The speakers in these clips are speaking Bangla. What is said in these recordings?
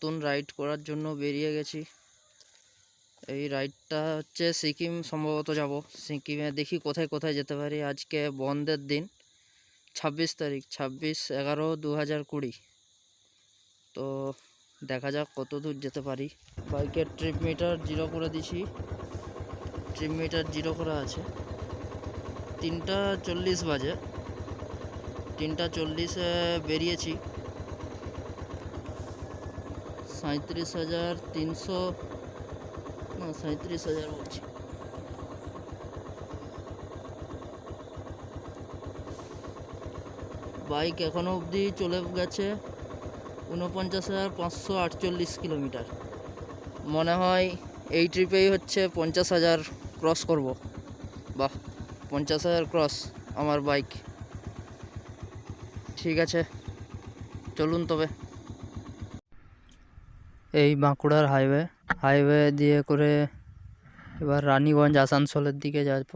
নতুন রাইড করার জন্য বেরিয়ে গেছি। এই রাইডটা হচ্ছে সিকিম সম্ভবত যাব। সিকিমে দেখি কোথায় কোথায় যেতে পারি। আজকে বন্ধের দিন, 26 তারিখ, 26/11/2020। তো দেখা যাক কত দূর যেতে পারি। বাইকের ট্রিপ মিটার 0 করে দিছি। ট্রিপ মিটার 0 করা আছে। 3টা 40 বাজে। 3টা 40-এ বেরিয়েছি। 37,300 না 37,000 বলছি। বাইক এখনো অবধি চলে গেছে 49,548 কিলোমিটার। মনে হয় এই ট্রিপেই হচ্ছে 50,000 ক্রস করব। বাহ, 50,000 ক্রস আমার বাইক। ঠিক আছে, চলুন তবে। এই বাঁকুড়ার হাইওয়ে দিয়ে করে এবার রানীগঞ্জ আসানসোলের দিকে যাব।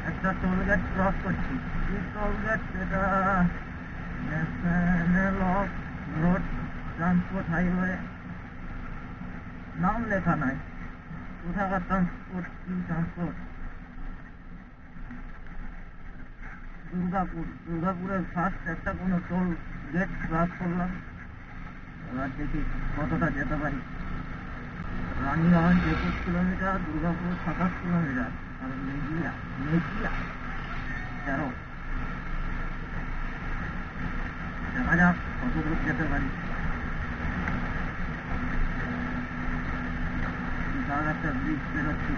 একটা টোল গেট ক্রস করছি। এই টোল গেট এটা national of road transport highway, নাম লেখা নাই। কোথাকার ট্রান্সপোর্ট, কি ট্রান্সপোর্ট? দুর্গাপুরের ফার্স্ট একটা কোনো টোল গেট ক্রস করলাম। এবার দেখি কতটা যেতে পারি। রানীগঞ্জ 21 কিলোমিটার, দুর্গাপুর 27 কিলোমিটার, আর মেজিয়া 13। দেখা যাক কত দূর যেতে পারি। বিশাল একটা ব্রিজ বেরোচ্ছি।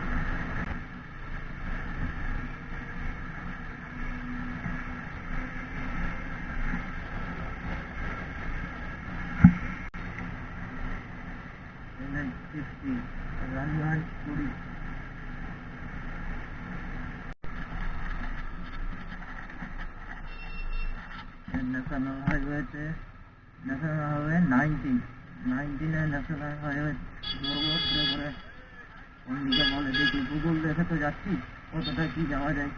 রানীগঞ্জ 20। ন্যাশনাল হাইওয়েতে, ন্যাশনাল হাইওয়ে 19 ন্যাশনাল হাইওয়ে ঘুরবো ঘুরে ঘুরে। কোন দিকে বলে দেখি, গুগল দেখে তো যাচ্ছি কতটা কি যাওয়া যায়।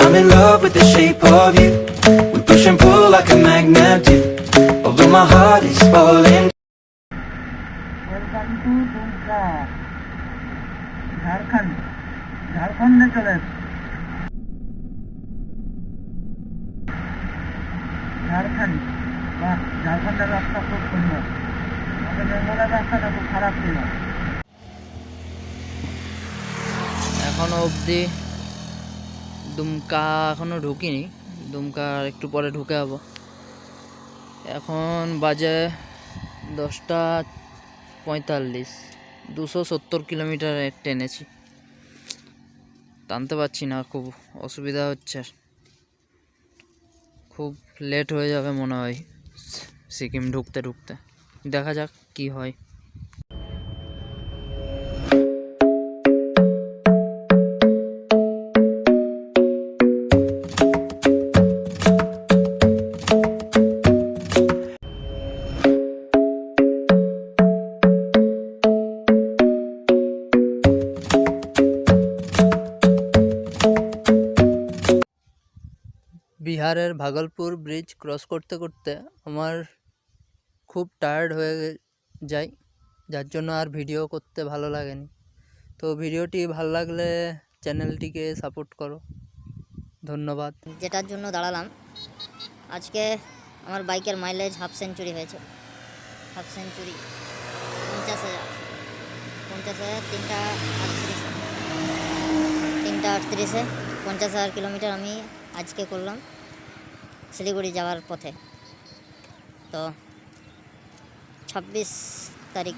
I'm in love with the shape of you. We push and pull like a magnet do. Although my heart is falling. Welcome to Dumka, ঝাড়খণ্ডে চলে এসেছি। ঝাড়খণ্ডের রাস্তা খুব সুন্দর। আমাদের বেঙ্গলের রাস্তাটা খুব খারাপ ছিল। এখনো অবধি দুমকা এখনো ঢুকিনি। দুমকা একটু পরে ঢুকে যাবো। এখন বাজে 10টা 45। 270 কিলোমিটার টেনেছি। টানতে পারছি না, খুব অসুবিধা হচ্ছে। খুব লেট হয়ে যাবে মনে হয় সিকিম ঢুকতে। দেখা যাক কি হয়। বিহারের ভাগলপুর ব্রিজ ক্রস করতে করতে আমার খুব টায়ার্ড হয়ে যায়, যার জন্য আর ভিডিও করতে ভালো লাগেনি। তো ভিডিওটি ভালো লাগলে চ্যানেলটিকে সাপোর্ট করো। ধন্যবাদ। যেটার জন্য দাঁড়ালাম, আজকে আমার বাইকের মাইলেজ হাফ সেঞ্চুরি হয়েছে। হাফ সেঞ্চুরি 50,000, 3টা 38-এ 50,000 কিলোমিটার আমি আজকে করলাম শিলিগুড়ি যাওয়ার পথে। তো 26 তারিখ